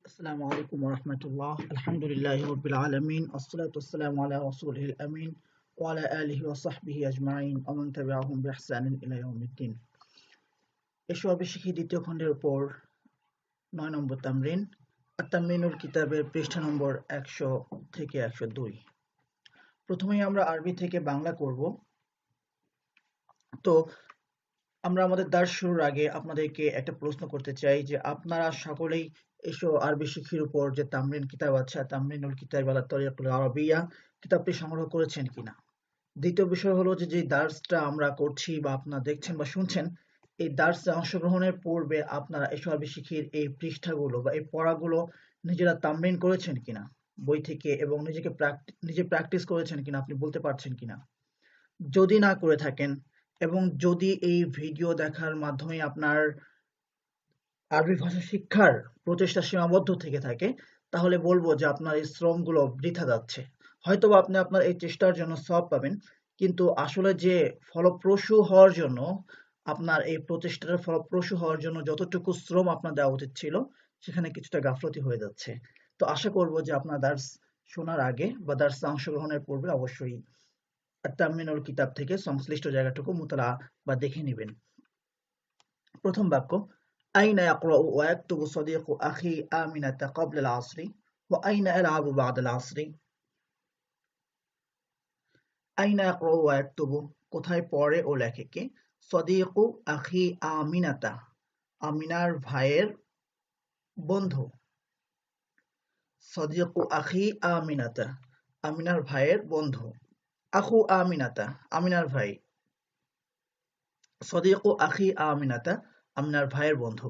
السلام عليكم ورحمة الله. الحمد لله رب العالمين، الصلاة والسلام على رسوله الأمين وعلى آله وصحبه أجمعين ومن تبعهم بإحسان إلى يوم الدين. এসো শিখি দ্বিতীয় খণ্ডের উপর 9 নম্বর তামরিন আত-তামরিনুল কিতাবের পৃষ্ঠা নম্বর 100 থেকে 102। প্রথমেই আমরা আরবি থেকে বাংলা করব। তো আমরা আমাদের দার্স শুরুর আগে আপনাদেরকে একটা প্রশ্ন করতে চাই যে আপনারা সকলেই এসো আরবি শিখির উপর যে তামরিন কিতাব আছে, তামরিনুল কিতাব আলা তরিকুল আরবিয়া, কিতাবটি সংগ্রহ করেছেন কিনা। দ্বিতীয় বিষয় হলো যে দার্সটা আমরা করছি বা আপনারা দেখছেন বা শুনছেন, এই দার্সে অংশগ্রহণের পূর্বে আপনারা এসো আরবি শিখির এই পৃষ্ঠাগুলো বা এই পড়াগুলো নিজেরা তামরিন করেছেন কিনা বই থেকে, এবং নিজে প্র্যাকটিস করেছেন কিনা আপনি বলতে পারছেন কিনা। যদি না করে থাকেন এবং যদি এই ভিডিও দেখার মাধ্যমে আপনার আরবি ভাষা শিক্ষার প্রচেষ্টা সীমাবদ্ধ থেকে থাকে, তাহলে বলবো যে আপনার এই শ্রমগুলো বৃথা যাচ্ছে। হয়তোবা আপনি আপনার এই চেষ্টার জন্য সওয়াব পাবেন, কিন্তু আসলে যে ফলপ্রসূ হওয়ার জন্য আপনার এই প্রচেষ্টার ফলপ্রসূ হওয়ার জন্য যতটুকু শ্রম আপনার দেওয়া উচিত ছিল, সেখানে কিছুটা গাফলতি হয়ে যাচ্ছে। তো আশা করব যে আপনার দার্স শোনার আগে বা দার্সে অংশগ্রহণের পূর্বে অবশ্যই আত-তামরিনুল কিতাব থেকে সংশ্লিষ্ট জায়গাটুকু মুতালা বা দেখে নেবেন। প্রথম বাক্য, আইনা ইয়াকরাউ ওয়া ইয়াকতুবু সাদিকু আখি আমিনাতা ক্বাবলা আল-আসরি ওয়া আইনা ইয়ালআবু বা'দা আল-আসরি। আইনা ইয়াকরাউ ওয়া ইয়াকতুবু, কোথায় পড়ে ও লেখে কে? সাদিকু আখি আমিনাতা, আমিনার ভাইয়ের বন্ধু। সাদিকু আখি আমিনাতা, আমিনার ভাইয়ের বন্ধু। আখু আমিনাতা, আমিনার ভাই। সাদিকু আখি আমিনাতা, আমিনার ভাইয়ের বন্ধু।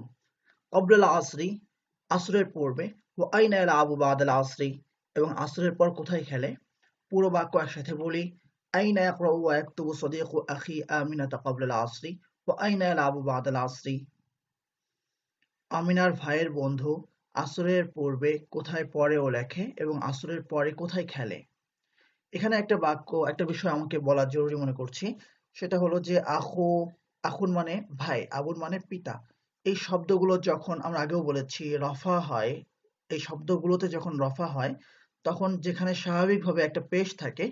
ক্বাবলা আল-আসরি, আসরের পূর্বে। ওয়া আইনা ইয়ালআবু বা'দা আল-আসরি, এবং আসরের পর কোথায় খেলে। পুরো বাক্য একসাথে বলি। আইনা ইয়াকরাউ ওয়া ইয়াকতুবু সাদিকু আখি আমিনাতা ক্বাবলা আল-আসরি ওয়া আইনা ইয়ালআবু বা'দা আল-আসরি। আমিনার ভাইয়ের বন্ধু আসরের পূর্বে কোথায় পড়ে ও লেখে এবং আসরের পরে কোথায় খেলে। এখানে একটা বিষয় আমাকে বলা জরুরি মনে করছি, সেটা হলো যে আখুন মানে ভাই, আবুন মানে পিতা। এই শব্দগুলো যখন আমরা আগেও বলেছি রফা হয়, এই শব্দগুলোতে যখন রফা হয় তখন যেখানে স্বাভাবিকভাবে একটা পেশ থাকে,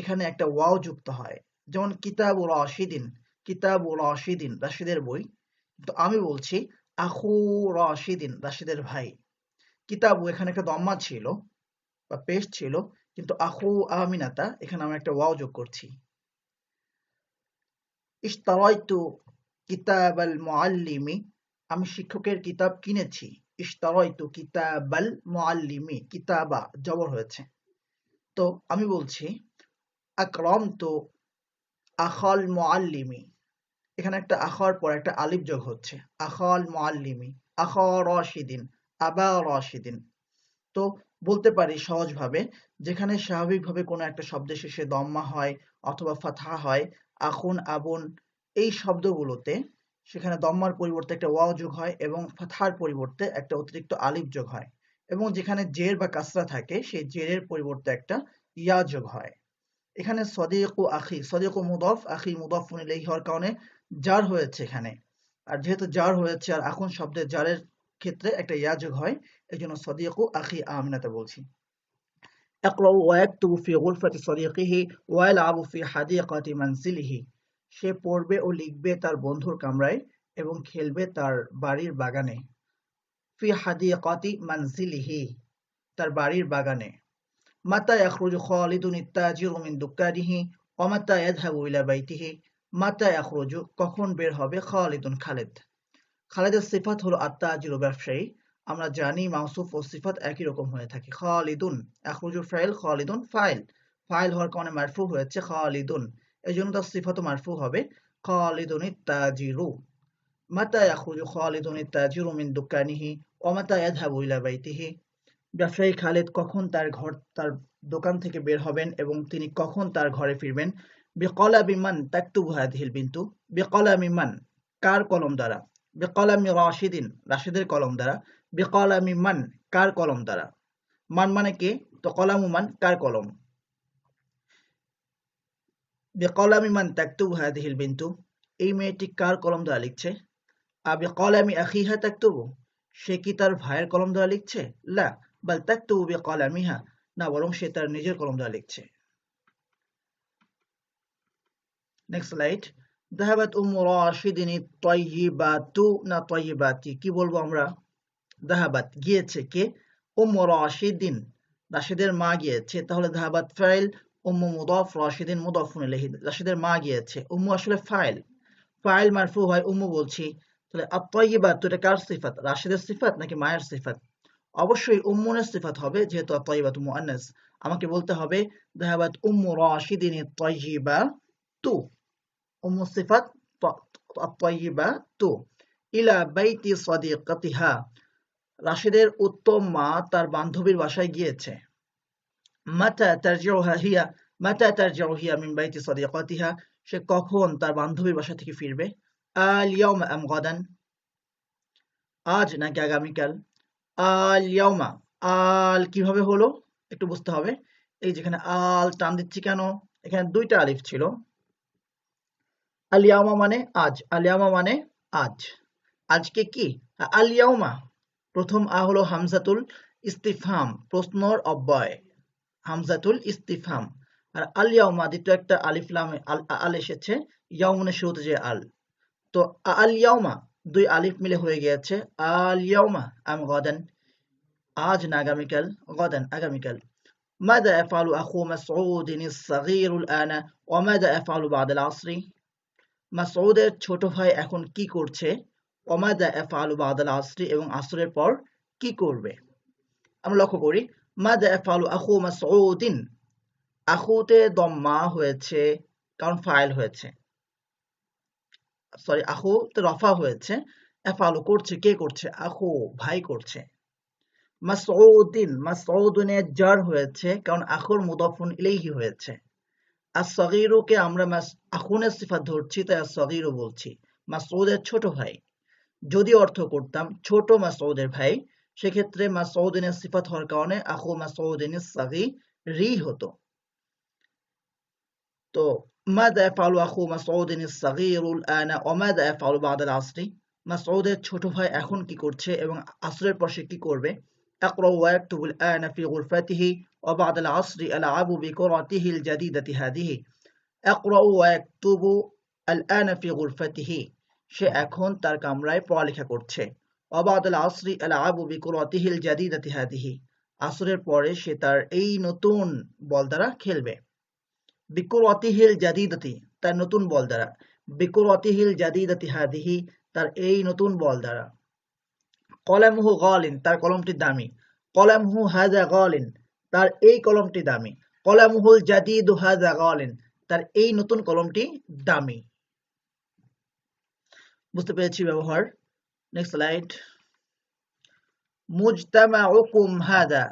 এখানে একটা ওয়াও যুক্ত হয়। যেমন কিতাবুর রাশিদিন, কিতাবুর রাশিদিন, রাশিদের বই। তো আমি বলছি আখু রাশিদিন, রাশিদের ভাই। কিতাবু, এখানে একটা দম্মা ছিল বা পেশ ছিল, কিন্তু আখু আমিনাতা, এখানে আমি একটা ওয়াও যোগ করছি। ইশতারাইতু কিতাবাল মুআল্লিমি, আমি শিক্ষকের কিতাব কিনেছি। ইশতারাইতু কিতাবাল মুআল্লিমি, কিতাবা জবর হয়েছে। তো আমি বলছি আকরামতু আখাল মুআল্লিমি, এখানে একটা আখার পর একটা আলিফ যোগ হচ্ছে। আখাল মুআল্লিমি, আখা রাশিদিন, আবা রাশিদিন। তো বলতে পারি সহজভাবে, যেখানে স্বাভাবিকভাবে কোনো একটা শব্দের শেষে দম্মা হয় অথবা ফাতহা হয়, আখুন, আবুন, এই শব্দগুলোতে সেখানে দম্মার পরিবর্তে একটা ওয়াও যোগ হয় এবং ফাতহার পরিবর্তে একটা অতিরিক্ত আলিফ যোগ হয়, এবং যেখানে জের বা কাসরা থাকে সেই জেরের পরিবর্তে একটা ইয়া যোগ হয়। এখানে সদিকু আখি, সদিকু মুদফ, আখি মুদফুন ইলাইহি হওয়ার কারণে জার হয়েছে এখানে। আর যেহেতু জার হয়েছে আর আখুন শব্দের জারের ক্ষেত্রে একটা ইয়া যোগ হয়, এই জন্য সদিকু আখি আমিনাতে বলছি। ইয়াকরাউ ওয়া ইয়াকতুবু ফি গুরফাতি সাদিকিহি ওয়া ইয়ালআবু ফি হাদিকাতি মানজিলিহি, সে পড়বে ও লিখবে তার বন্ধুর কামরায় এবং খেলবে তার বাড়ির বাগানে। ফি হাদিকাতি মানজিলিহি, তার বাড়ির বাগানে। মাতা ইয়াখরুজু খালিদুন ইত্তাজিরু মিন দুক্কানিহি ওয়া মাতা ইয়াযহাবু ইলা বাইতিহি। মাতা ইয়াখরুজু, কখন বের হবে, খালিদুন, খালেদ। খালেদের সিফাত হলো আত্তাজিরু, ব্যবসায়ী। আমরা জানি মাউসুফ ও সিফাত একই রকম হয়ে থাকে। খালিদুন, ইয়াখরুজু ফাইল, খালিদুন ফাইল। ফাইল হওয়ার কারণে মারফু হয়েছে খালিদুন, এজন্য তার সিফাতও মারফু হবে খালিদুন ইত্তাজিরু। মাতা ইয়াখরুজু খালিদুন ইত্তাজিরু মিন দুক্কানিহি ওয়া মাতা ইয়াযহাবু ইলা বাইতিহি। ব্যবসায়ী খালেদ কখন তার দোকান থেকে বের হবেন এবং তিনি কখন তার ঘরে ফিরবেন। বিকলামি মান তাকতুবু হাযিহিল বিনতু, বিকলামি মান, কার কলম দ্বারা। বিকলামি রাশিদিন, রাশিদের কলম দ্বারা। বিকলামি মান, কার কলম দ্বারা। মান মানে কে, তো কলামু মান, কার কলম। বিকলামি মান তাকতুবু হাযিহিল বিনতু, এই মেয়েটি কার কলম দ্বারা লিখছে। বিকলামি আখিহা তাকতুবু, সে কি তার ভাইয়ের কলম দ্বারা লিখছে? লা বাল তাকতুবু বিকলামিহা, না বরং সে তার নিজের কলম দ্বারা লিখছে। Next slide. যাহাবাত উম্মু রাশিদিন তাইয়িবাতু না তাইয়িবাতি, কি বলবো আমরা? যাহাবাত গিয়েছে কে? উম্মু রাশিদিন, রাশিদের মা গিয়েছে, তাহলে যাহাবাত ফাইল, উম্মু মুদাফ, রাশিদিন মুদাফুন ইলাইহি, রাশিদের মা গিয়েছে। উম্মু আসলে ফাইল, ফাইল মারফু হয় উম্মু বলছি, তাহলে আত-তাইয়িবাত এটা কার সিফাত? রাশিদের সিফাত নাকি মায়ের সিফাত? অবশ্যই উম্মুনের সিফাত হবে, যেহেতু আত-তাইয়িবাত মুআন্নাস। আমাকে বলতে হবে যাহাবাত উম্মু রাশিদিন তাইয়িবাতু, উম্মু সিফাত আত-তাইয়িবাতু, ইলা বাইতি সাদিকাতিহা, রাশিদের উত্তম মা তার বান্ধবীর বাসায় গিয়েছে। মাতা তারজিউহা হিয়া, মাতা তারজিউ হিয়া মিন বাইতি সাদিকাতিহা, সে কখন তার বান্ধবীর বাসা থেকে ফিরবে? আল ইয়াউমা আম গাদান, আজ নাকি আগামীকাল? আল ইয়াউমা, আল কিভাবে হলো একটু বুঝতে হবে। এই যেখানে আল টান দিচ্ছি কেন? এখানে দুইটা আলিফ ছিল। আল ইয়াউমা মানে আজ, আল ইয়াউমা মানে আজ, আজকে কি? আল ইয়াউমা, প্রথম আ হলো হামজাতুল ইস্তিফহাম, প্রশ্নর অব্যয়, হামজাতুল ইস্তিফহাম। আর আল ইয়াউমা দ্বিতীয় একটা আলিফ লাম আল এসেছে, ইয়াউমের শুরুতে যে আল, তো আল ইয়াউমা দুই আলিফ মিলে হয়ে গিয়েছে আল ইয়াউমা আম গাদান, আজ না আগামীকাল, গাদান আগামীকাল। মাযা ইয়াফআলু আখু মাসউদিন আস-সাগীর আল-আনা ওয়া মাযা ইয়াফআলু বা'দা আল-আসরি, মাসউদের ছোট ভাই এখন কি করছে? ওয়া মাযা ইয়াফআলু বা'দা আল-আসরি, এবং আসরের পর কি করবে? আমরা লক্ষ্য করি মাযা ইয়াফআলু আখু মাসউদিন, আখুতে দম্মা হয়েছে কারণ ফাইল হয়েছে, সরি আখুতে রফা হয়েছে, এফআলু করছে, কে করছে? আখু ভাই করছে। মাসউদিন, মাসউদিনের জার হয়েছে কারণ আখুর মুদাফুন ইলাইহি হয়েছে। আস-সাগীরুকে আমরা আখুনের সিফাত ধরছি, তাই আস-সাগীরু বলছি, মাসউদের ছোট ভাই। যদি অর্থ করতাম ছোট মাসউদের ভাই, সেক্ষেত্রে মাসউদিনের সিফাত হওয়ার কারণে আখু মাসউদিন আস-সাগীরি হতো। তো মাযা ইয়াফআলু আখু মাসউদিন আস-সাগীর আল-আনা ওয়া মাযা ইয়াফআলু বা'দা আল-আসরি, মাসউদের ছোট ভাই এখন কি করছে এবং আসরের পর সে কি করবে? ইয়াকরাউ ওয়া ইয়াকতুবু আল-আনা ফি গুরফাতিহি ওয়া বা'দা আল-আসরি ইয়ালআবু বিকুরাতিহি আল-জাদিদাতি হাদিহি, ইয়াকরাউ ওয়া ইয়াকতুবু আল-আনা ফি গুরফাতিহি, সে এখন তার কামরায় পড়ালেখা করছে। ওয়া বা'দা আল-আসরি ইয়ালআবু বিকুরাতিহি আল-জাদিদাতি হাদিহি, আসরের পরে সে তার এই নতুন বল দ্বারা খেলবে। বিকুরাতিহিল জাদিদাতি, তার নতুন বল দ্বারা, বিকুরাতিহিল জাদিদাতি হাদিহি, তার এই নতুন বল দ্বারা। কলামহু গালিন, তার কলমটি দামি। কলামহু হাযা গালিন, তার এই কলমটি দামি। কলামহুল জাদিদু হাযা গালিন, তার এই নতুন কলমটি দামি। বুঝতে পেরেছি ব্যবহার। Next slide. মুজতামাউকুম হাযা,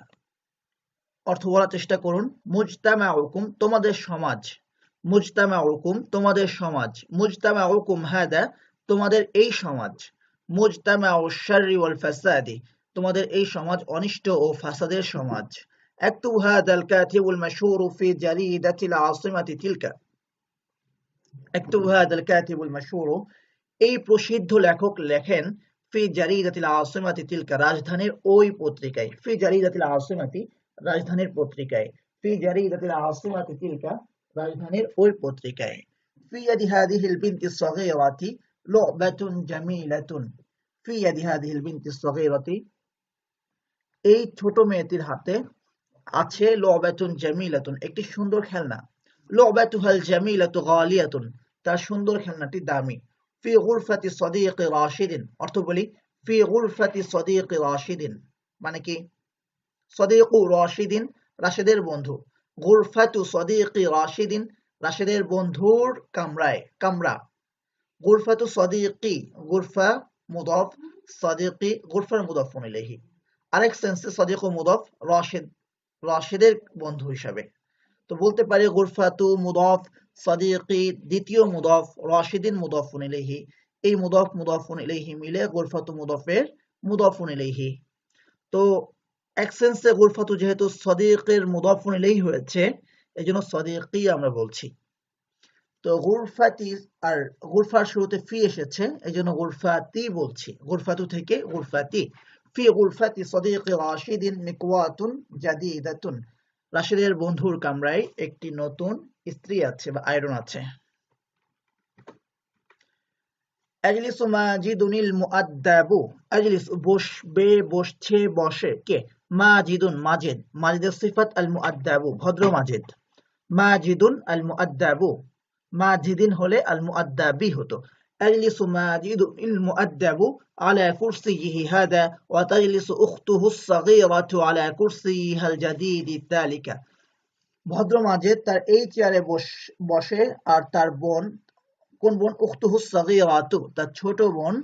অর্থ বলার চেষ্টা করুন। মুজতামাউকুম তোমাদের সমাজ, মুজতামাউকুম তোমাদের সমাজ, মুজতামাউকুম হাদা তোমাদের এই সমাজ, মুজতামাউ শাররি ওয়াল ফাসাদি তোমাদের এই সমাজ অনিষ্ট ও ফাসাদের সমাজ। আক্তুব হাদাল কাতিবুল মাশহুর ফি জারিদাতিল আসিমাতি তিলকা, আক্তুব হাদাল কাতিবুল মাশহুর, এই প্রসিদ্ধ লেখক লেখেন, ফি জারিদাতিল আসিমাতি তিলকা, রাজধানীর ওই পত্রিকায়, ফি জারিদাতিল আসিমাতি রাজধানীর পত্রিকায়, ফি জারিদাতিল আসিমাতি তিলকা রাজধানীর ওই পত্রিকায়। ফি ইয়াদি হাদিহিল বিনতি সাগীরাতি লু'বাতুন জামিলাতুন, ফি ইয়াদি হাদিহিল বিনতি সাগীরাতি এই ছোট মেয়েটির হাতে আছে লু'বাতুন জামিলাতুন একটি সুন্দর খেলনা। লু'বাতুহাল জামিলাতু গালিয়াতুন, তার সুন্দর খেলনাটি দামি। ফি গুরফাতি সাদীকি রাশিদিন, অর্থ বলি ফি গুরফাতি সাদীকি রাশিদিন মানে কি? সাদীকু রাশিদিন রাশেদের বন্ধু, গুরফাতু সাদীকি রাশিদিন রাশেদের বন্ধুর কামরায়, কামরা। গুরফাতু সাদীকি, গুরফা মুদাফ, সাদীকি গুরফার মুদাফুন ইলাইহি। আরেক সেন্সে সাদীকু মুদাফ, রাশিদ রাশেদের বন্ধু হিসাবে। তো বলতে পারি গুরফাতু মুদাফ, সাদীকি দ্বিতীয় মুদাফ, রাশিদিন মুদাফুন ইলাইহি, এই মুদাফ মুদাফুন ইলাইহি মিলে গুরফাতু মুদাফের মুদাফুন ইলাইহি। তো এক সেন্সে গুরফাতু যেহেতু সাদীকের মুদাফুন ইলাইহি হয়েছে, এজন্য সাদীকি আমরা বলছি। তো গুরফাতি আর গুরফার শুরুতে ফি এসেছে, এজন্য গুরফাতি বলছি, গুরফাতু থেকে গুরফাতি। ফি গুলফাতি সদীকি রাশিদিন মিকওয়াতুন জাদীদাতুন। রাশিদের বন্ধুর কামরায় একটি নতুন ইস্ত্রি আছে বা আয়রন আছে। আজলিসু মাজিদুনিল মুআদ্দাবু। আজলিস বসবে, বসছে, বসে কে? মাজিদুন মাজিদ, মাজিদের সিফাত আল মুআদ্দাবু ভদ্র মাজিদ। মাজিদুন আল মুআদ্দাবু, মাজিদিন হলে আল মুআদ্দাবি হতো। আজলিসু মাজিদুনিল মুআদ্দাবু আলা কুরসিয়িহি হাদা ওয়া তাজলিসু উখতুহু আস-সাগীরাতু আলা কুরসিয়িহাল জাদীদি যালিকা। ভদ্র মাজিদ তার এই চেয়ারে বসে আর তার বোন, কোন বোন? উখতুহু আস-সাগীরাতু, তার ছোট বোন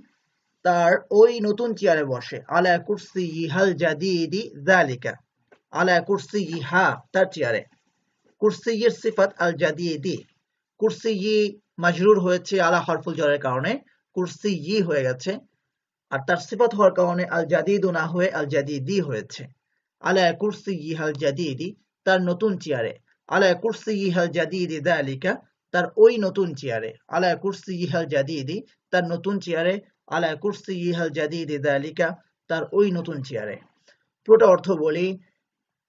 তার ওই নতুন চেয়ারে বসে। আলা কুরসিয়িহাল জাদীদি যালিকা, আলা কুরসিয়িহা তার চেয়ারে। কুরসিয়ির সিফাত আল জাদীদি। কুরসিয়ি মাজরুর হয়েছে আলা হরফুল জারের কারণে, কুরসিয়ি হয়ে গেছে। আর তার সিফাত হওয়ার কারণে আল জাদীদু না হয়ে আল জাদীদি হয়েছে। আলা কুরসিয়িহাল জাদীদি, তার নতুন চেয়ারে। আলা কুরসিয়িহাল জাদীদি যালিকা, তার ওই নতুন চেয়ারে। আলা কুরসিয়িহাল জাদীদি, তার নতুন চেয়ারে। আলা কুরসিয়িহাল জাদীদি যালিকা, তার ওই নতুন চেয়ারে। পুরোটা অর্থ বলি।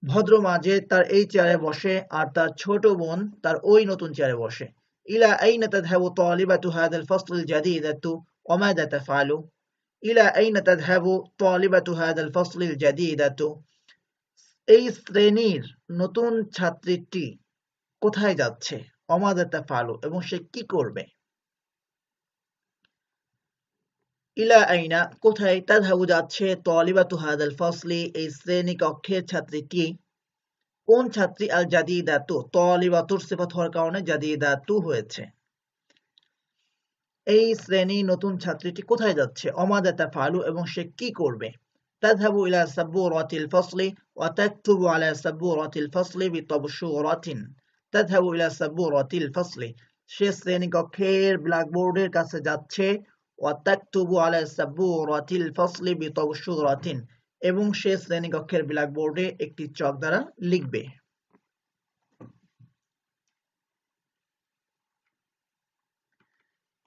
ভদ্র মাজিদ তার এই চেয়ারে বসে আর তার ছোট বোন তার ওই নতুন চেয়ারে বসে। ইলা আইনা তাযহাবু তালিবাতু হাযাল ফাসলিল জাদীদাতু ওয়া মাযা তাফআলু। ইলা আইনা তাযহাবু তালিবাতু হাযাল ফাসলিল জাদীদাতু, এই শ্রেণীর নতুন ছাত্রীটি কোথায় যাচ্ছে? ওয়া মাযা তাফআলু, এবং সে কি করবে? ইলা আইনা কোথায়, তাযহাবু যাচ্ছে, তালিবাতু হাযাল ফাসলি এই শ্রেণী কক্ষের ছাত্রীটি। কোন ছাত্রী? আল জাদীদাতু, তালিবাতুর সিফাত হওয়ার কারণে জাদীদাতু হয়েছে। এই শ্রেণী নতুন ছাত্রীটি কোথায় যাচ্ছে? ওয়া মাযা তাফআলু, এবং সে কি করবে? তাযহাবু ইলা সাবুরাতিল ফাসলি ওয়া তাকতুবু আলা সাবুরাতিল ফাসলি বিতাবশুরাতিন। তাযহাবু ইলা সাবুরাতিল ফাসলি, সে শ্রেণী কক্ষের ব্ল্যাকবোর্ডের কাছে যাচ্ছে। ওয়া তাকতুবু আলা সাবুরাতিল ফাসলি বিতাবশুরাতিন, এবং সে শ্রেণীকক্ষের ব্ল্যাকবোর্ডে একটি চক দ্বারা লিখবে।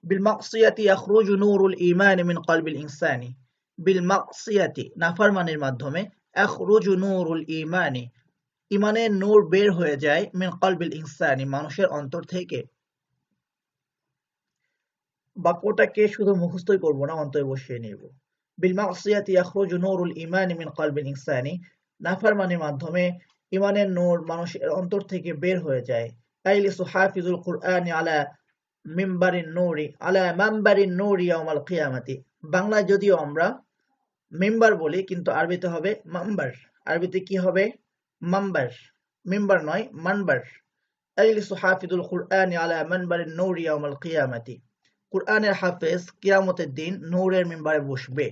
বিলমাকসিয়াতি ইয়াখরুজু নূরুল ঈমান মিন কলবিল ইনসানি। বিলমাকসিয়াতি নাফরমানির মাধ্যমে, ইয়াখরুজু নূরুল ঈমানি ঈমানের নূর বের হয়ে যায়, মিন কলবিল ইনসানি মানুষের অন্তর থেকে। বাক্যটাকে শুধু মুখস্থই করব না, অন্তরে বসিয়ে নেব। বিলমাকসিয়াতি ইয়াখরুজু নূরুল ঈমান মিন কলবিল ইনসানি, নাফরমানির মাধ্যমে ঈমানের নূর মানুষের অন্তর থেকে বের হয়ে যায়। আইলিসু হাফিজুল কুরআনি আলা মিম্বারিন নূরি আলা মাম্বারিন নূরি ইয়াউমাল কিয়ামাতি। বাংলায় যদিও আমরা মিম্বার বলি, কিন্তু আরবিতে হবে মাম্বার। আরবিতে কি হবে? মাম্বার, মিম্বার নয়, মানবার। আইলিসু হাফিজুল কুরআনি আলা মানবারিন নূরি ইয়াউমাল কিয়ামাতি, কুরআনের হাফেজ কিয়ামতের দিন নূরের মিম্বারে বসবে।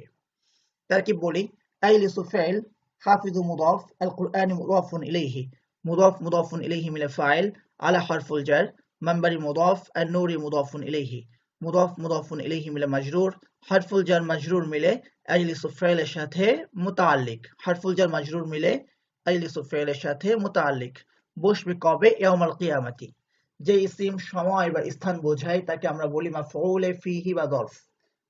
তার কি বলি? আইলিসু ফাইল, হাফিজু মুদাফ, আল কুরআনি মুদাফুন ইলাইহি, মুদাফ মুদাফুন ইলাইহি মিলে ফাইল, আলা হারফুল জার, মানবারি মুদাফ, আর নূরি মুদাফুন ইলাইহি, মুদাফ মুদাফুন ইলাইহি মিলে মাজরুর, হারফুল জার মাজরুর মিলে আইলিসু ফাইলের সাথে মুতাআল্লিক, হারফুল জার মাজরুর মিলে আইলিসু ফাইলের সাথে মুতাআল্লিক। বসবে কবে? ইয়াউমাল কিয়ামাতি। যে ইসিম সময় বা স্থান বোঝায় তাকে আমরা বলি মাফউলে ফিহি বা যরফ।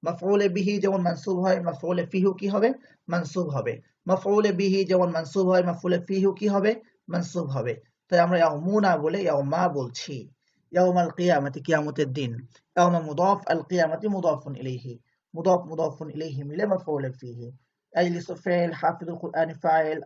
মাফউলে বিহি যেমন মানসুব হয়, মাফউলে ফিহু কি হবে? মানসুব হবে। মাফউলে বিহি যেমন মানসুব হয়, মাফউলে ফিহু কি হবে? মানসুব হবে। তাই আমরা ইয়াউমুনা বলে ইয়াউমা বলছি। ইয়াউমাল কিয়ামাতি কিয়ামতের দিন। ইয়াউমা মুদাফ, আল কিয়ামাতি মুদাফুন ইলাইহি, মুদাফ মুদাফুন ইলাইহি মিলে মাফউলে ফিহি। আইলিসু ফাইল, হাফিজুল কুরআনি ফাইল,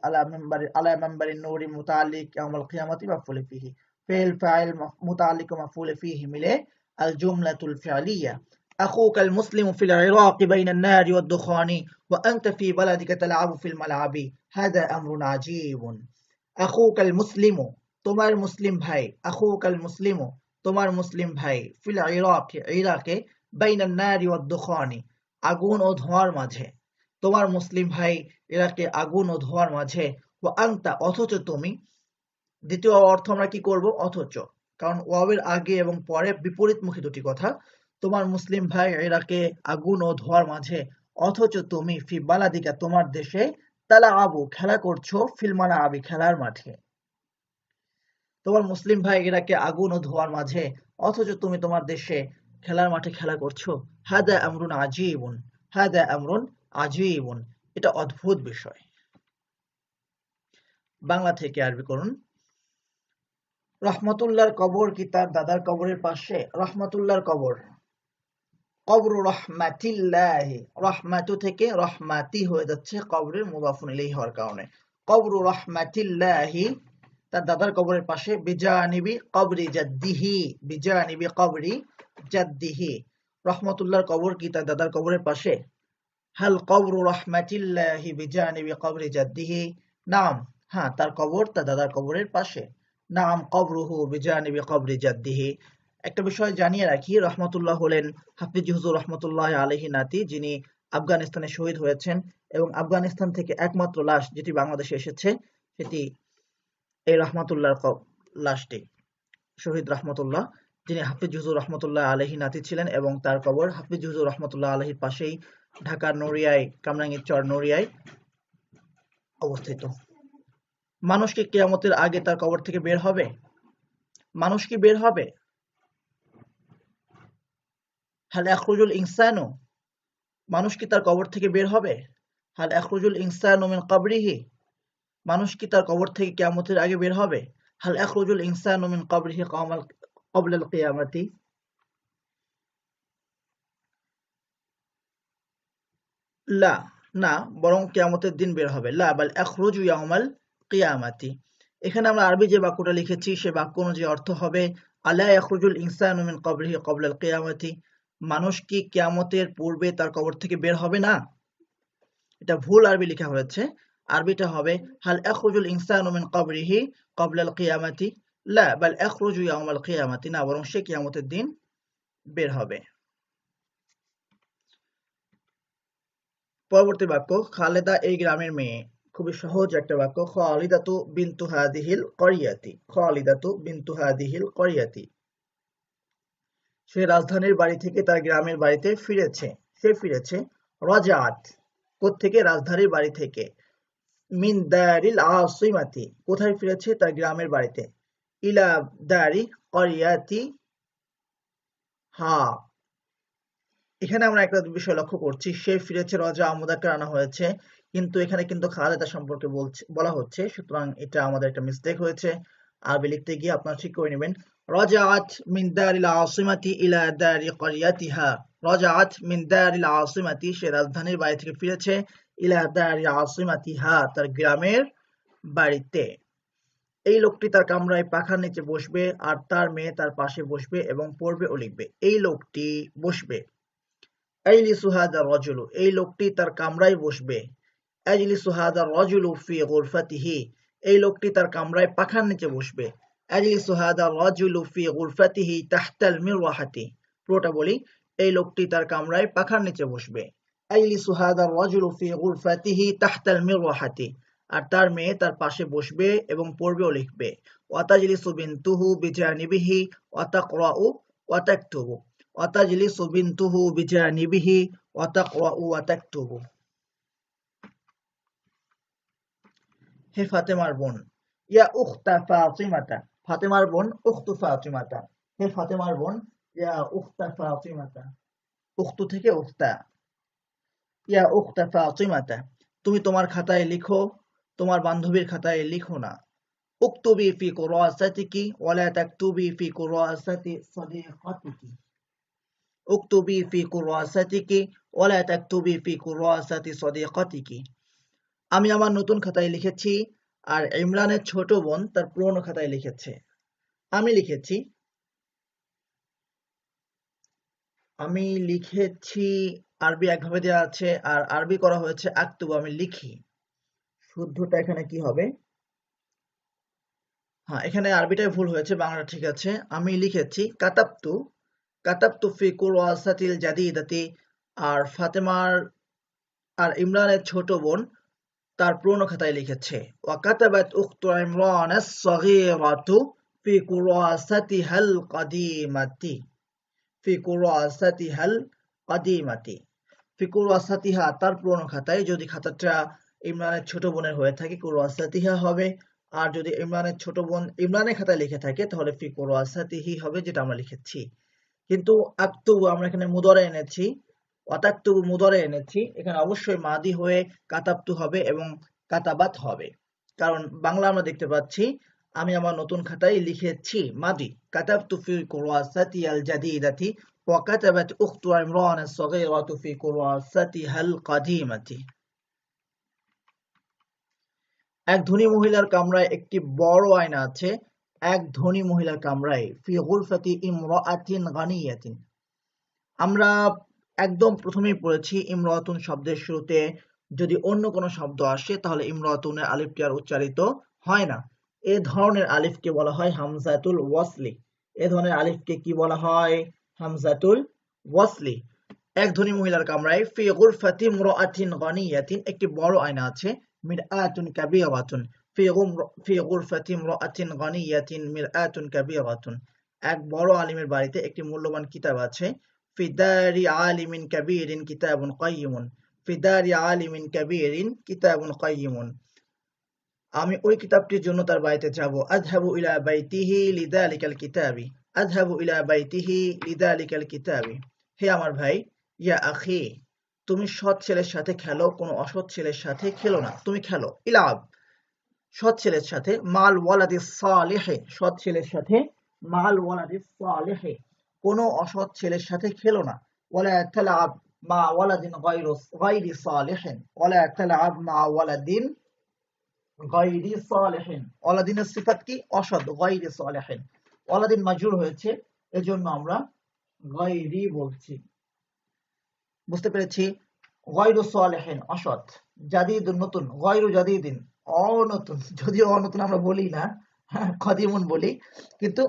আলা মানবারিন নূরি মুতাআল্লিক, ইয়াউমাল কিয়ামাতি মাফউলে ফিহি। فعل فاعل متعلق مفعول فيه مله الجملة الفعلية. أخوك المسلم في العراق بين النار والدخان وأنت في بلدك تلعب في الملعب هذا أمر عجيب. أخوك المسلم তোমার মুসলিম ভাই, أخوك المسلم তোমার মুসলিম ভাই, في العراق ইরাকে, بين النار والدخان আগুন ও ধোঁয়ার মাঝে, তোমার মুসলিম ভাই ইরাকে আগুন ও ধোঁয়ার মাঝে, وأنت অথচ তুমি। দ্বিতীয় অর্থ আমরা কি করব? অথচ, কারণ ওয়াবের আগে এবং পরে বিপরীতমুখী দুটি কথা। তোমার মুসলিম ভাই ইরাকে আগুন ও ধোঁয়ার মাঝে, অথচ তুমি ফি বালাদিকা তোমার দেশে, তালাআবু খেলা করছো, ফিল মালাআবি খেলার মাঠে। তোমার মুসলিম ভাই ইরাকে আগুন ও ধোঁয়ার মাঝে, অথচ তুমি তোমার দেশে খেলার মাঠে খেলা করছো। হাদা আমরুন আজীবুন, হাদা আমরুন আজীবুন, এটা অদ্ভুত বিষয়। বাংলা থেকে আরবি করুন। রহমতুল্লাহর কবর কি তার দাদার কবরের পাশে? রহমতুল্লাহর কবর, কবর রহমাতিল্লাহি, রহমাতু থেকে রহমাতি হয়ে যাচ্ছে কবরের মুদাফুন ইলাইহি হওয়ার কারণে। কবর রহমাতিল্লাহি তার দাদার কবরের পাশে, বিজানিবি কবরি জাদ্দিহি, বিজানিবি কবরি জাদ্দিহি। রহমতুল্লাহর কবর কি তার দাদার কবরের পাশে? হাল কবর রহমাতিল্লাহি বিজানিবি কবরি জাদ্দিহি, নাম, হ্যাঁ তার কবর তার দাদার কবরের পাশে। নাম কবরুহু বিজানিবি কবরি জাদ্দিহি। একটা বিষয় জানিয়ে রাখি, রহমতুল্লাহ হলেন হাফিজ হুজুর রহমতুল্লাহ আলাইহি নাতি, যিনি আফগানিস্তানে শহীদ হয়েছেন, এবং আফগানিস্তান থেকে একমাত্র লাশ যেটি বাংলাদেশে এসেছে সেটি এই রহমতুল্লাহর লাশটি। শহীদ রহমতুল্লাহ, যিনি হাফিজ হুজুর রহমতুল্লাহ আলাইহি নাতি ছিলেন, এবং তার কবর হাফিজ হুজুর রহমতুল্লাহ আলাইহির পাশেই ঢাকার নড়িয়ায়, কামরাঙ্গীর চর নড়িয়ায় অবস্থিত। মানুষ কি কিয়ামতের আগে তার কবর থেকে বের হবে? মানুষ কি বের হবে? হাল ইয়াখরুজুল ইনসানু, মানুষ কি তার কবর থেকে বের হবে? হাল ইয়াখরুজুল ইনসানু মিন কবরিহি, মানুষ কি তার কবর থেকে কিয়ামতের আগে বের হবে? হাল ইয়াখরুজুল ইনসানু মিন কবরিহি ক্বাবলাল কিয়ামাতি, লা, না, বরং কিয়ামতের দিন বের হবে। লা বাল ইয়াখরুজু ইয়াউমাল কিয়ামাতি। এখানে আমরা আরবি যে বাক্যটা লিখেছি সে বাক্য অনুযায়ী অর্থ হবে আলা ইয়াখরুজুল ইনসানু মিন কবরিহি ক্বাবলাল কিয়ামাতি, মানুষ কি কিয়ামতের পূর্বে তার কবর থেকে বের হবে না? এটা ভুল আরবি লেখা হয়েছে। আরবিটা হবে হাল ইয়াখরুজুল ইনসানু মিন কবরিহি ক্বাবলাল কিয়ামাতি, লা বাল ইয়াখরুজু ইয়াউমাল কিয়ামাতি, না বরং সে কিয়ামতের দিন বের হবে। পরবর্তী বাক্য, খালেদা এই গ্রামের মেয়ে। খুবই সহজ একটা বাক্য, খালিদাতু বিনতু হাদিহিল করিয়াতি, খালিদাতু বিনতু হাদিহিল করিয়াতি। সে রাজধানীর বাড়ি থেকে তার গ্রামের বাড়িতে ফিরেছে। সে ফিরেছে। রাজাআত, কোত্থেকে? রাজধানীর বাড়ি থেকে। মিন দারিল আসিমাতি, কোথায় ফিরেছে? তার গ্রামের বাড়িতে। ইলা দারি করিয়াতি হা, এখানে আমরা একটা বিষয় লক্ষ্য করছি, সে ফিরেছে রজা মুদাক্কার আনা হয়েছে, কিন্তু এখানে কিন্তু খালেদা সম্পর্কে বলা হচ্ছে, সুতরাং এটা আমাদের একটা মিস্টেক হয়েছে। আরবি লিখতে গিয়ে আপনারা ঠিক করে নেবেন। রাজাআত মিন দারিল আসিমাতি ইলা দারি করিয়াতিহা, রাজাআত মিন দারিল আসিমাতি, সে রাজধানীর বাড়ি থেকে ফিরেছে, ইলা দারি আসিমাতিহা, তার গ্রামের বাড়িতে। এই লোকটি তার কামরায় পাখার নিচে বসবে, আর তার মেয়ে তার পাশে বসবে এবং পড়বে ও লিখবে। এই লোকটি বসবে। আইলিসু হাদা রাজুলু, এই লোকটি তার কামরায় বসবে। আজলিসু হাদা রাজুলু ফি গুরফাতিহি, এই লোকটি তার কামরায় পাখার নিচে বসবে। আজলিসু হাদা রাজুলু ফি গুরফাতিহি তাহতাল মিরওয়াহাতি, পুরোটা বলি, এই লোকটি তার কামরায় পাখার নিচে বসবে। আজলিসু হাদা রাজুলু ফি গুরফাতিহি তাহতাল মিরওয়াহাতি, আর তার মেয়ে তার পাশে বসবে এবং পড়বে ও লিখবে। ওয়া তাজলিসু বিনতুহু বিজানিবিহি ওয়া তাকরাউ ওয়া তাকতুবু, ওয়া তাজলিসু বিনতুহু বিজানিবিহি ওয়া তাকরাউ ওয়া তাকতুবু। হে ফাতেমার বোন, ইয়া উখতা ফাতিমাতা, ফাতেমার বোন উখতু ফাতিমাতা, হে ফাতেমার বোন, ইয়া উখতা ফাতিমাতা, উখতু থেকে উখতা। ইয়া উখতা ফাতিমাতা, তুমি তোমার খাতায় লিখো, তোমার বান্ধবীর খাতায় লিখো না। উকতুবি ফি কুরাসাতিকি ওয়ালা তাকতুবি ফি কুরাসাতি সাদিকাতিকি, উকতুবি ফি কুরাসাতিকি ওয়ালা তাকতুবি ফি কুরাসাতি সাদিকাতিকি। আমি আমার নতুন খাতায় লিখেছি, আর ইমরানের ছোট বোন তার পুরনো খাতায় লিখেছে। আমি লিখেছি, আমি লিখেছি আরবি একভাবে দেওয়া আছে, আর আরবি করা হয়েছে আক্তুবু, আমি লিখি। শুদ্ধটা এখানে কি হবে? হ্যাঁ, এখানে আরবিটাই ভুল হয়েছে, বাংলাটা ঠিক আছে। আমি লিখেছি কাতাবতু, কাতাবতু ফি কুরাসাতিল জাদিদাতি, আর ফাতেমার আর ইমরানের ছোট বোন তার পুরনো খাতায় লিখেছে। ওয়া কাতাবাত উখতু ইমরানাস সাগীরাতু ফি কুরাসাতিহাল কাদিমাতি, ফি কুরাসাতিহাল কাদিমাতি। ফি কুরাসাতিহা, তার পুরনো খাতায়, যদি খাতাটা ইমরানের ছোট বোনের হয়ে থাকে কুরাসাতিহা হবে, আর যদি ইমরানের ছোট বোন ইমরানের খাতায় লিখে থাকে তাহলে ফি কুরাসাতিহি হবে, যেটা আমরা লিখেছি। কিন্তু আক্তুবু আমরা এখানে মুদারে এনেছি, ওয়াতাকতুবু মুদরে এনেছি, এখানে অবশ্যই মাদি হয়ে কাতাবতু হবে এবং কাতাবাত হবে, কারণ বাংলা আমরা দেখতে পাচ্ছি আমি আমার নতুন খাতায় লিখেছি মাদি। কাতাবতু ফি কুরাসাতি আল জাদিদাতি ওয়া কাতাবাত উখতু ইমরান আস-সাগীরাতু ফি কুরাসাতিহাল কাদিমাতি। এক ধনী মহিলার কামরায় একটি বড় আয়না আছে। এক ধনী মহিলার কামরায় ফি গুরফাতি ইমরাআতিন গানিয়াতিন। আমরা একদম প্রথমেই পড়েছি ইমরাতুন শব্দের শুরুতে যদি অন্য কোনো শব্দ আসে তাহলে ইমরাতুনের আলিফটি আর উচ্চারিত হয় না। এ ধরনের আলিফকে বলা হয় হামজাতুল ওয়াসলি। এ ধরনের আলিফকে কি বলা হয়? হামজাতুল ওয়াসলি। এক ধনী মহিলার কামরায় ফি গুরফাতি ইমরাআতিন গানিয়াতিন একটি বড় আয়না আছে। মিরআতুন কাবীরাতুন ফি গুরফাতি ইমরাআতিন গানিয়াতিন মিরআতুন কাবীরাতুন। এক বড় আলিমের বাড়িতে একটি মূল্যবান কিতাব আছে। ফি দারি আলিমিন কাবীরিন কিতাবুন কাইয়িমুন। ফি দারি আলিমিন কাবীরিন কিতাবুন কাইয়িমুন। আমি ওই কিতাবটির জন্য তার বাড়িতে যাব। আযহাবু ইলা বাইতিহি লিযালিকাল কিতাবি। আযহাবু ইলা বাইতিহি লিযালিকাল কিতাবি। হে আমার ভাই, ইয়া আখি, তুমি সৎ ছেলের সাথে খেলো, কোনো অসৎ ছেলের সাথে খেলো না। তুমি খেলো, ইলাব সৎ ছেলের সাথে, মাল ওয়ালাদিস সালিহি সৎ ছেলের সাথে, মাল ওয়ালাদিস সালিহি কোনো অসৎ ছেলের সাথে খেলো না। ওয়ালা তালআব মা ওয়ালাদিন গায়রি সালিহিন। ওয়ালা তালআব মা ওয়ালাদিন গায়রি সালিহিন। ওয়ালাদিনের সিফাত কি? অসৎ। গায়রি সালিহিন, ওয়ালাদিন মাজরুর হয়েছে, এজন্য আমরা গায়রি বলছি। বুঝতে পেরেছি? গায়রু সালিহিন অসৎ, জাদিদুন নতুন, গায়রু জাদিদিন অনতুন, যদিও অনতুন আমরা বলি না, কদিমুন বলি, কিন্তু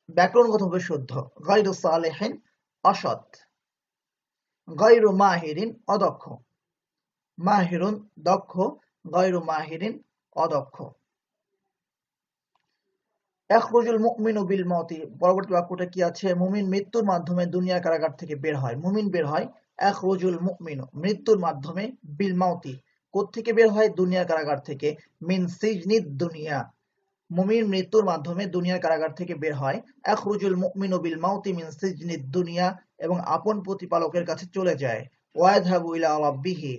ব্যাকরণগতভাবে শুদ্ধ। গায়রু সালিহিন অসৎ। গায়রু মাহিরিন অদক্ষ। মাহিরুন দক্ষ, গায়রু মাহিরিন অদক্ষ। ইখরুজুল মুমিনু বিল মাউতি, পরবর্তী বাক্যটা কি আছে? মুমিন মৃত্যুর মাধ্যমে দুনিয়ার কারাগার থেকে বের হয়। মুমিন বের হয়, ইখরুজুল মুমিনু মৃত্যুর মাধ্যমে, বিল মাউতি কোত্থেকে বের হয়? দুনিয়ার কারাগার থেকে। মিন সিজনিদ দুনিয়া, মুমিন মৃত্যুর মাধ্যমে দুনিয়ার কারাগার থেকে বের হয়। ইখরুজুল মুমিনু বিল মাউতি মিন সিজনিদ দুনিয়া, এবং আপন প্রতিপালকের কাছে চলে যায়। ওয়াযহাবু ইলা রাব্বিহি।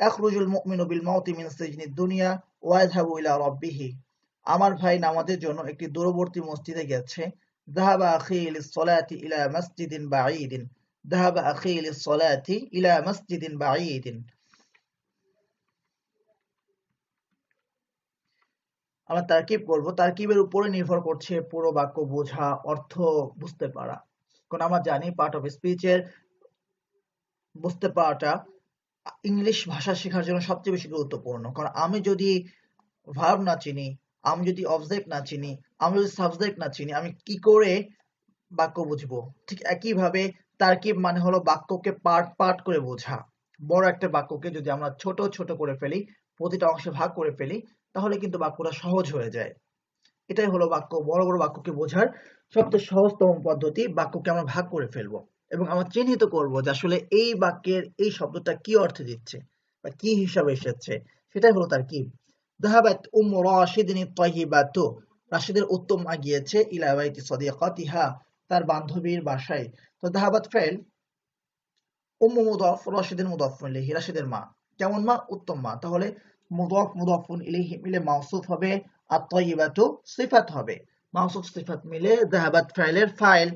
ইখরুজুল মুমিনু বিল মাউতি মিন সিজনিদ দুনিয়া ওয়াযহাবু ইলা রাব্বিহি। আমার ভাই নামাজের জন্য একটি দূরবর্তী মসজিদে গেছে। যাহাবা আখি লিস-সালাতি ইলা মসজিদিন বাঈদিন। যাহাবা আখি লিস-সালাতি ইলা মসজিদিন বাঈদিন। আমরা তারকিব করব। তারকিবের উপরে নির্ভর করছে পুরো বাক্য বোঝা, অর্থ বুঝতে পারা। কারণ আমরা জানি পার্ট অফ স্পিচের বুঝতে পারাটা ইংলিশ ভাষা শেখার জন্য সবচেয়ে বেশি গুরুত্বপূর্ণ। কারণ আমি যদি ভার্ব না চিনি, আমি যদি অবজেক্ট না চিনি, আমি যদি সাবজেক্ট না চিনি, আমি কি করে বাক্য বুঝবো? ঠিক একইভাবে তারকিব মানে হলো বাক্যকে পার্ট পার্ট করে বোঝা। বড় একটা বাক্যকে যদি আমরা ছোট ছোট করে ফেলি, প্রতিটা অংশে ভাগ করে ফেলি, তাহলে কিন্তু বাক্যটা সহজ হয়ে যায়। এটাই হলো বাক্য, বড় বড় বাক্যকে বোঝার সবচেয়ে সহজতম পদ্ধতি। বাক্যকে আমরা ভাগ করে ফেলবো এবং আমরা চিহ্নিত করব যে আসলে এই বাক্যের এই শব্দটা কি অর্থে দিচ্ছে বা কি হিসাবে এসেছে, সেটাই হলো তারকিব। যাহাবাত উম্মু রাশিদিন আত-তাইয়্যিবাতু, রাশিদের উত্তম মা গিয়েছে, ইলা বাইতি সাদিকাতিহা তার বান্ধবীর বাসায়। তো যাহাবাত ফাইল, উম্মু মুদাফ, রাশিদিন মুদাফ ইলাইহি রাশিদের মা। কেমন মা? উত্তম মা। তাহলে মুদাফ মুদাফুন ইলাইহি মিলে মাওসুফ হবে, আত-তাইয়্যিবাতু সিফাত হবে। মাওসুফ সিফাত মিলে যাহাবাত ফাইলের ফাইল।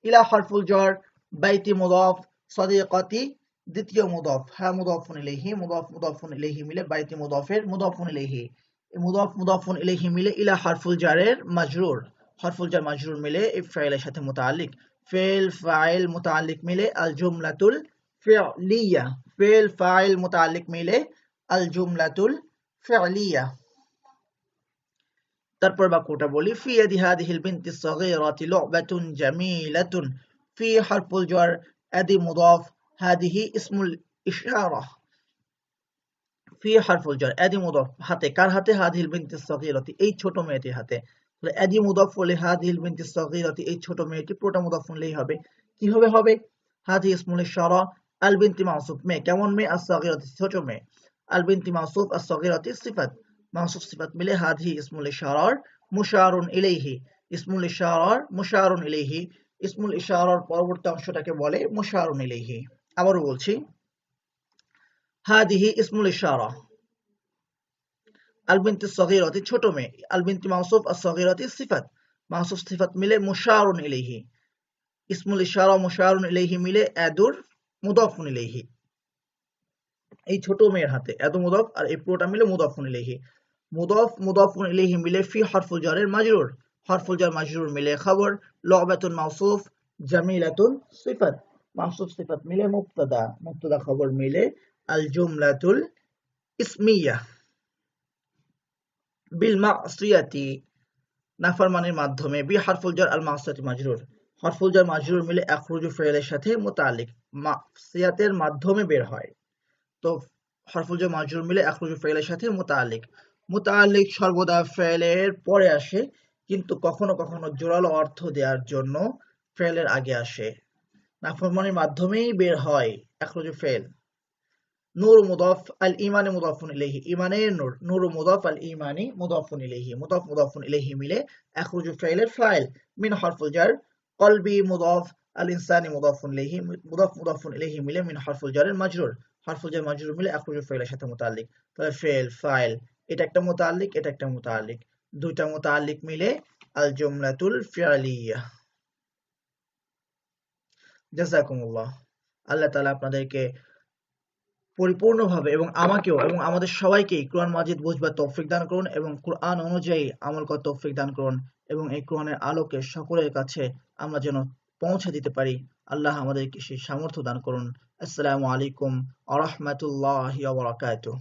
ইলা হারফুল জার, বাইতি মুদাফ, সাদিকাতি দ্বিতীয় মুদাফ, হ্যাঁ মুদাফুন ইলাইহি, মুদাফ মুদাফুন ইলাইহি মিলে বাইতি মুদাফের মুদাফুন ইলাইহি। মুদাফ মুদাফুন ইলাইহি মিলে ইলা হারফুল জারের মাজরুর, হারফুল জার মাজরুর মিলে এই ফাইলের সাথে মুতাআল্লিক। ফেল ফাইল মুতাআল্লিক মিলে আল জুমলাতুল ফি'লিয়া। ফেল ফাইল মুতাআল্লিক মিলে আল জুমলাতুল ফি'লিয়া। তারপর বাক্যটা বলি, ফি ইয়াদি হাদিহিল বিনতিস সাগীরাতি লু'বাতুন জামিলাতুন। ফি হারফুল জার, আদি মুদাফ, হাদিহি ইসমুল ইশারা। ফি হারফুল জার, আদি মুদাফ, হাতে, কার হাতে? হাদিহিল বিনতিস সাগীরাতি এই ছোট মেয়েটির হাতে। তাহলে আদি মুদাফ হলে হাদিহিল বিনতিস সাগীরাতি এই ছোট মেয়েটি, পুরোটা মুদাফ হলেই হবে। কিভাবে হবে? হাদি ইসমুল ইশারা, আল বিনতি মাওসুফ মেয়ে, কেমন মেয়ে? আস-সাগীরাতি ছোট মেয়ে। আল বিনতি মাওসুফ, আস-সাগীরাতি সিফাত, মাওসুফ সিফাত মিলে হাদিহি ইসমুল ইশারার মুশারুন ইলাইহি। ইসমুল ইশারার মুশারুন ইলাইহি, ইসমুল ইশারার পরবর্তী অংশটাকে বলে মুশারুন ইলাইহি। আবারও বলছি, হাদিহি ইসমুল ইশারা, আল বিনতি সগীরাতি ছোট মেয়ে, আল বিনতি মাউসুফ আর সগীরাতি সিফাত, মাউসুফ সিফাত মিলে মুশারুন ইলাইহি, ইসমুল ইশারা মুশারুন ইলাইহি মিলে এদুর মুদাফুন ইলাইহি। এই ছোট মেয়ের হাতে এত মুদাফ আর এই পুরোটা মিলে মুদাফুন ইলাইহি। মুদাফ মুদাফুন ইলাইহি মিলে ফি হরফুল জারের মাজরুর, হরফুল জার মাজরুর মিলে খবর, লু'বাতুন মাউসুফ, জামিলাতুন সিফাত, মাউসুফ সিফাত মিলে মুবতাদা, মুবতাদা খবর মিলে আল জুমলাতুল ইসমিয়া। বিল মাসিয়াতি নাফরমানির মাধ্যমে, বি হরফুল জার আল মাসিয়াতি মাজরুর, হরফুল জার মাজরুর মিলে আখরুজু ফেলের সাথে মুতাআল্লিক, মাসিয়াতের মাধ্যমে বের হয়। তো হরফুল জার মাজরুর মিলে আখরুজু ফেলের সাথে মুতাআল্লিক, মুতাআল্লিক সর্বদা ফেলের পরে আসে, কিন্তু কখনো কখনো জোরালো অর্থ দেওয়ার জন্য ফেলের আগে আসে। নাফরমানির মাধ্যমেই বের হয় আখরুজু ফেল। নূর মুদাফ আল ইমানি মুদাফুন ইলাইহি, ইমানের নূর, নূর মুদাফ আল ইমানি মুদাফুন ইলাইহি, মুদাফ মুদাফুন ইলাইহি মিলে আখরুজু ফাইলের ফাইল, মিন হরফুল জার কলবি মুদাফ আল ইনসানি মুদাফুন ইলাইহি, মুদাফ মুদাফুন ইলাইহি মিলে মিন হরফুল জারের মাজরুর, হরফুল জার মাজরুর মিলে আখরুজু ফাইলের সাথে মুতাআল্লিক। তাহলে ফেল ফাইল এটা একটা মুতাআল্লিক, এটা একটা মুতাআল্লিক, দুইটা মুতাআল্লিক মিলে আল জুমলাতুল ফিআলিয়া। জাযাকুমুল্লাহ। আল্লাহ তাআলা আপনাদেরকে পরিপূর্ণভাবে এবং আমাকেও এবং আমাদের সবাইকেই কোরআন মাজিদ বুঝবার তৌফিক দান করুন এবং কোরআন অনুযায়ী আমল করার তৌফিক দান করুন এবং এই কোরআনের আলোকে সকলের কাছে আমরা যেন পৌঁছে দিতে পারি। আল্লাহ আমাদেরকে সেই সামর্থ্য দান করুন। আসসালামু আলাইকুম ওয়া রাহমাতুল্লাহি ওয়া বারাকাতুহু।